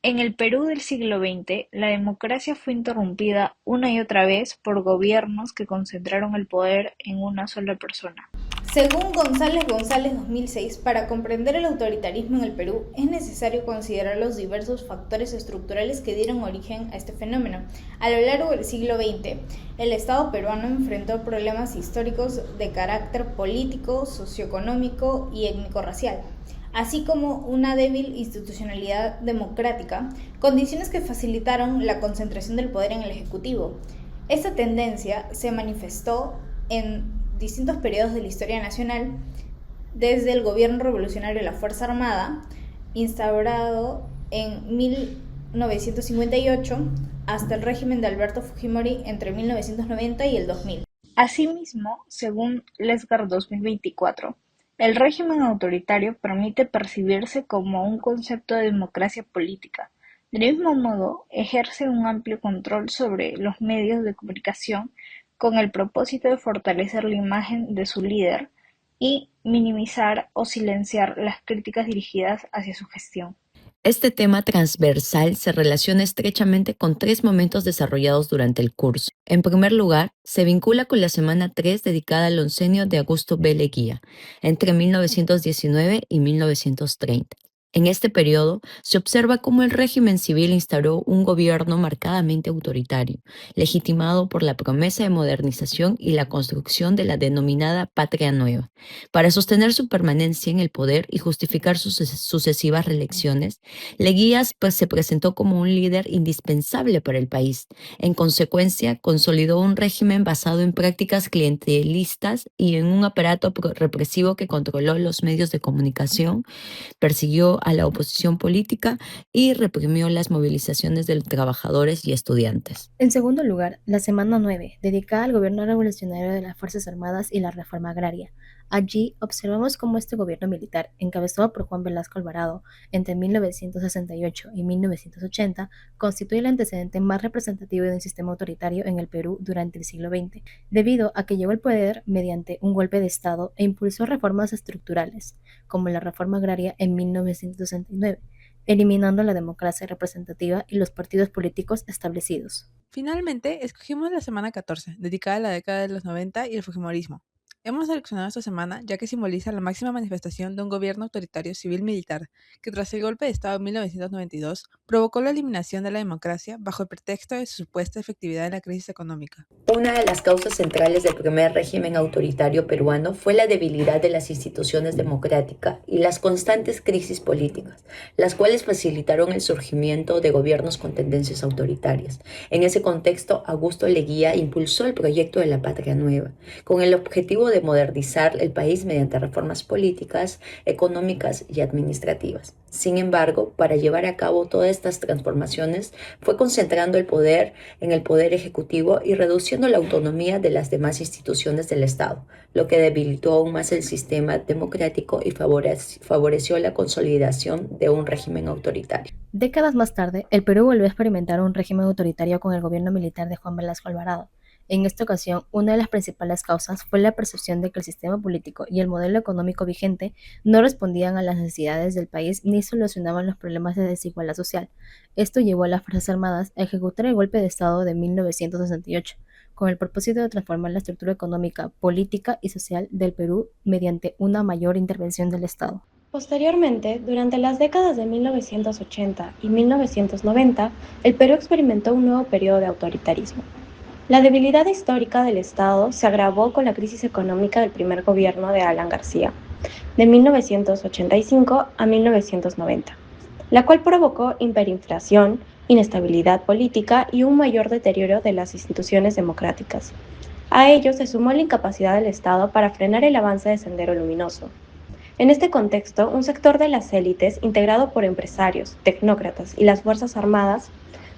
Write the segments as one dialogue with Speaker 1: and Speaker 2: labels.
Speaker 1: En el Perú del siglo XX, la democracia fue interrumpida una y otra vez por gobiernos que concentraron el poder en una sola persona.
Speaker 2: Según González González 2006, para comprender el autoritarismo en el Perú es necesario considerar los diversos factores estructurales que dieron origen a este fenómeno. A lo largo del siglo XX, el Estado peruano enfrentó problemas históricos de carácter político, socioeconómico y étnico-racial, así como una débil institucionalidad democrática, condiciones que facilitaron la concentración del poder en el Ejecutivo. Esta tendencia se manifestó en distintos periodos de la historia nacional, desde el gobierno revolucionario de la Fuerza Armada, instaurado en 1958, hasta el régimen de Alberto Fujimori entre 1990 y el 2000.
Speaker 1: Asimismo, según Lesgar 2024, el régimen autoritario permite percibirse como un concepto de democracia política. Del mismo modo, ejerce un amplio control sobre los medios de comunicación con el propósito de fortalecer la imagen de su líder y minimizar o silenciar las críticas dirigidas hacia su gestión.
Speaker 3: Este tema transversal se relaciona estrechamente con tres momentos desarrollados durante el curso. En primer lugar, se vincula con la semana 3 dedicada al oncenio de Augusto B. Leguía, entre 1919 y 1930. En este periodo se observa cómo el régimen civil instauró un gobierno marcadamente autoritario, legitimado por la promesa de modernización y la construcción de la denominada Patria Nueva. Para sostener su permanencia en el poder y justificar sus sucesivas reelecciones, Leguía se presentó como un líder indispensable para el país. En consecuencia, consolidó un régimen basado en prácticas clientelistas y en un aparato represivo que controló los medios de comunicación, persiguió a la oposición política y reprimió las movilizaciones de trabajadores y estudiantes.
Speaker 4: En segundo lugar, la Semana 9, dedicada al gobierno revolucionario de las Fuerzas Armadas y la reforma agraria. Allí observamos cómo este gobierno militar, encabezado por Juan Velasco Alvarado entre 1968 y 1980, constituye el antecedente más representativo de un sistema autoritario en el Perú durante el siglo XX, debido a que llegó al poder mediante un golpe de Estado e impulsó reformas estructurales, como la reforma agraria en 1969, eliminando la democracia representativa y los partidos políticos establecidos.
Speaker 5: Finalmente, escogimos la semana 14, dedicada a la década de los 90 y el Fujimorismo. Hemos seleccionado esta semana ya que simboliza la máxima manifestación de un gobierno autoritario civil-militar que tras el golpe de Estado en 1992 provocó la eliminación de la democracia bajo el pretexto de su supuesta efectividad en la crisis económica.
Speaker 6: Una de las causas centrales del primer régimen autoritario peruano fue la debilidad de las instituciones democráticas y las constantes crisis políticas, las cuales facilitaron el surgimiento de gobiernos con tendencias autoritarias. En ese contexto, Augusto Leguía impulsó el proyecto de la Patria Nueva, con el objetivo de modernizar el país mediante reformas políticas, económicas y administrativas. Sin embargo, para llevar a cabo todas estas transformaciones, fue concentrando el poder en el poder ejecutivo y reduciendo la autonomía de las demás instituciones del Estado, lo que debilitó aún más el sistema democrático y favoreció la consolidación de un régimen autoritario.
Speaker 4: Décadas más tarde, el Perú volvió a experimentar un régimen autoritario con el gobierno militar de Juan Velasco Alvarado. En esta ocasión, una de las principales causas fue la percepción de que el sistema político y el modelo económico vigente no respondían a las necesidades del país ni solucionaban los problemas de desigualdad social. Esto llevó a las Fuerzas Armadas a ejecutar el golpe de Estado de 1968, con el propósito de transformar la estructura económica, política y social del Perú mediante una mayor intervención del Estado.
Speaker 7: Posteriormente, durante las décadas de 1980 y 1990, el Perú experimentó un nuevo periodo de autoritarismo. La debilidad histórica del Estado se agravó con la crisis económica del primer gobierno de Alan García, de 1985 a 1990, la cual provocó hiperinflación, inestabilidad política y un mayor deterioro de las instituciones democráticas. A ello se sumó la incapacidad del Estado para frenar el avance de Sendero Luminoso. En este contexto, un sector de las élites, integrado por empresarios, tecnócratas y las Fuerzas Armadas,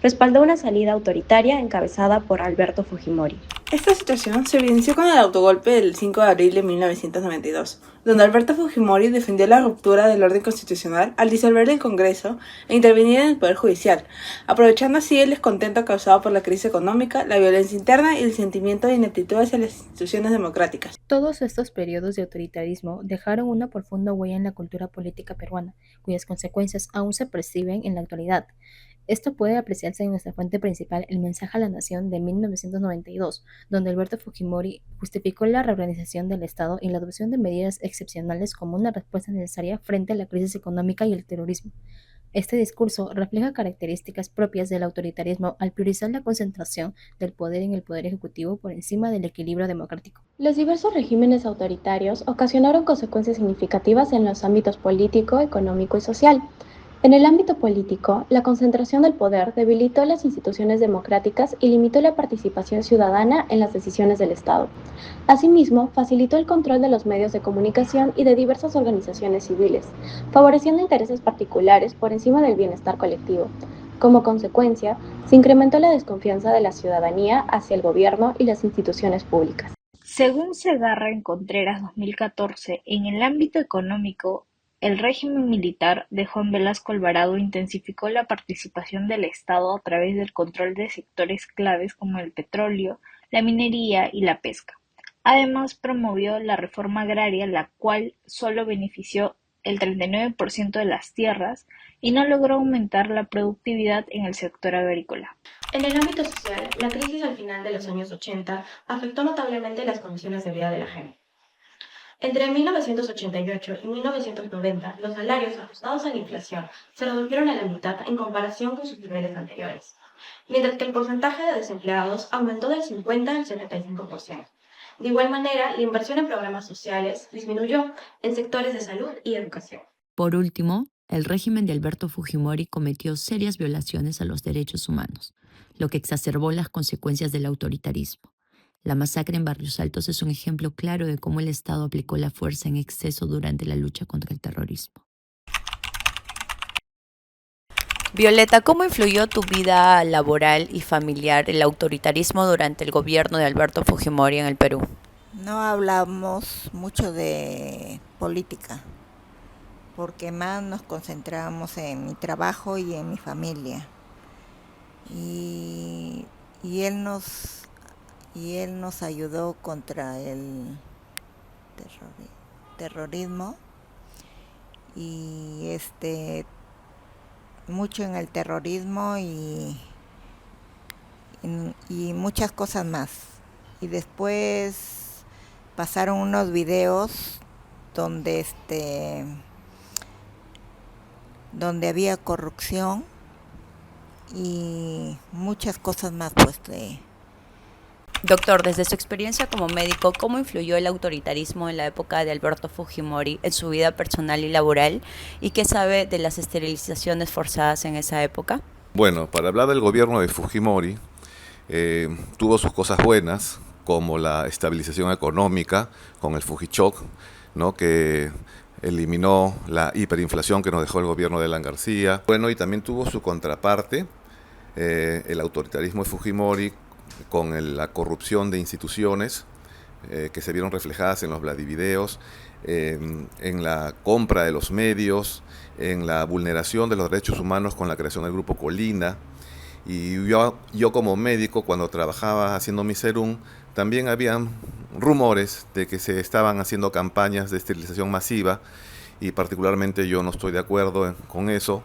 Speaker 7: respaldó una salida autoritaria encabezada por Alberto Fujimori.
Speaker 5: Esta situación se evidenció con el autogolpe del 5 de abril de 1992, donde Alberto Fujimori defendió la ruptura del orden constitucional al disolver el Congreso e intervenir en el Poder Judicial, aprovechando así el descontento causado por la crisis económica, la violencia interna y el sentimiento de ineptitud hacia las instituciones democráticas.
Speaker 4: Todos estos periodos de autoritarismo dejaron una profunda huella en la cultura política peruana, cuyas consecuencias aún se perciben en la actualidad. Esto puede apreciarse en nuestra fuente principal, el Mensaje a la Nación de 1992, donde Alberto Fujimori justificó la reorganización del Estado y la adopción de medidas excepcionales como una respuesta necesaria frente a la crisis económica y el terrorismo. Este discurso refleja características propias del autoritarismo al priorizar la concentración del poder en el poder ejecutivo por encima del equilibrio democrático.
Speaker 7: Los diversos regímenes autoritarios ocasionaron consecuencias significativas en los ámbitos político, económico y social. En el ámbito político, la concentración del poder debilitó las instituciones democráticas y limitó la participación ciudadana en las decisiones del Estado. Asimismo, facilitó el control de los medios de comunicación y de diversas organizaciones civiles, favoreciendo intereses particulares por encima del bienestar colectivo. Como consecuencia, se incrementó la desconfianza de la ciudadanía hacia el gobierno y las instituciones públicas.
Speaker 1: Según Segarra en Contreras 2014, en el ámbito económico, el régimen militar de Juan Velasco Alvarado intensificó la participación del Estado a través del control de sectores claves como el petróleo, la minería y la pesca. Además, promovió la reforma agraria, la cual solo benefició el 39% de las tierras y no logró aumentar la productividad en el sector agrícola.
Speaker 7: En el ámbito social, la crisis al final de los años 80 afectó notablemente las condiciones de vida de la gente. Entre 1988 y 1990, los salarios ajustados a la inflación se redujeron a la mitad en comparación con sus niveles anteriores, mientras que el porcentaje de desempleados aumentó del 50 al 75%. De igual manera, la inversión en programas sociales disminuyó en sectores de salud y educación.
Speaker 3: Por último, el régimen de Alberto Fujimori cometió serias violaciones a los derechos humanos, lo que exacerbó las consecuencias del autoritarismo. La masacre en Barrios Altos es un ejemplo claro de cómo el Estado aplicó la fuerza en exceso durante la lucha contra el terrorismo. Violeta, ¿cómo influyó tu vida laboral y familiar el autoritarismo durante el gobierno de Alberto Fujimori en el Perú?
Speaker 8: No hablamos mucho de política, porque más nos concentramos en mi trabajo y en mi familia. Y, y él nos ayudó contra el terrorismo y mucho en el terrorismo y muchas cosas más. Y después pasaron unos videos donde donde había corrupción y muchas cosas más, pues.
Speaker 3: Doctor, desde su experiencia como médico, ¿cómo influyó el autoritarismo en la época de Alberto Fujimori en su vida personal y laboral? ¿Y qué sabe de las esterilizaciones forzadas en esa época?
Speaker 9: Bueno, para hablar del gobierno de Fujimori, tuvo sus cosas buenas, como la estabilización económica con el Fujichoc, ¿no?, que eliminó la hiperinflación que nos dejó el gobierno de Alan García. Bueno, y también tuvo su contraparte, el autoritarismo de Fujimori, con la corrupción de instituciones que se vieron reflejadas en los Vladivideos, en la compra de los medios, en la vulneración de los derechos humanos con la creación del Grupo Colina. Y yo como médico, cuando trabajaba haciendo mi serum, también habían rumores de que se estaban haciendo campañas de esterilización masiva, y particularmente yo no estoy de acuerdo con eso,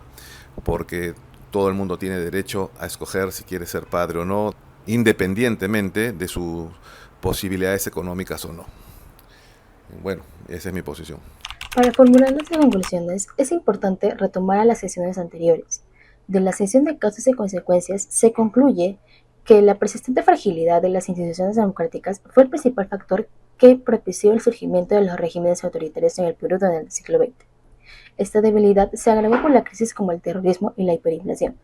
Speaker 9: porque todo el mundo tiene derecho a escoger si quiere ser padre o no, independientemente de sus posibilidades económicas o no. Bueno, esa es mi posición.
Speaker 4: Para formular nuestras conclusiones, es importante retomar a las sesiones anteriores. De la sesión de causas y consecuencias se concluye que la persistente fragilidad de las instituciones democráticas fue el principal factor que propició el surgimiento de los regímenes autoritarios en el Perú durante el siglo XX. Esta debilidad se agravó por la crisis como el terrorismo y la hiperinflación.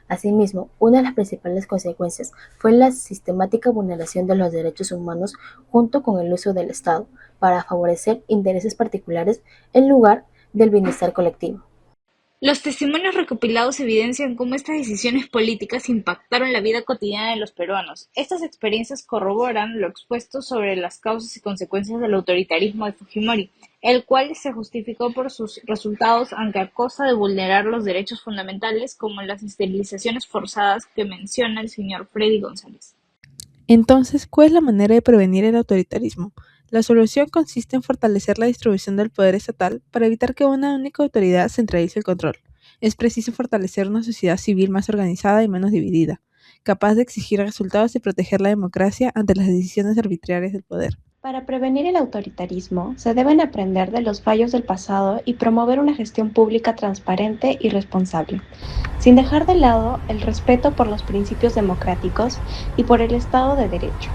Speaker 4: Asimismo, una de las principales consecuencias fue la sistemática vulneración de los derechos humanos junto con el uso del Estado para favorecer intereses particulares en lugar del bienestar colectivo.
Speaker 1: Los testimonios recopilados evidencian cómo estas decisiones políticas impactaron la vida cotidiana de los peruanos. Estas experiencias corroboran lo expuesto sobre las causas y consecuencias del autoritarismo de Fujimori, el cual se justificó por sus resultados aunque a costa de vulnerar los derechos fundamentales como las esterilizaciones forzadas que menciona el señor Freddy González.
Speaker 5: Entonces, ¿cuál es la manera de prevenir el autoritarismo? La solución consiste en fortalecer la distribución del poder estatal para evitar que una única autoridad centralice el control. Es preciso fortalecer una sociedad civil más organizada y menos dividida, capaz de exigir resultados y proteger la democracia ante las decisiones arbitrarias del poder.
Speaker 7: Para prevenir el autoritarismo, se deben aprender de los fallos del pasado y promover una gestión pública transparente y responsable, sin dejar de lado el respeto por los principios democráticos y por el Estado de Derecho.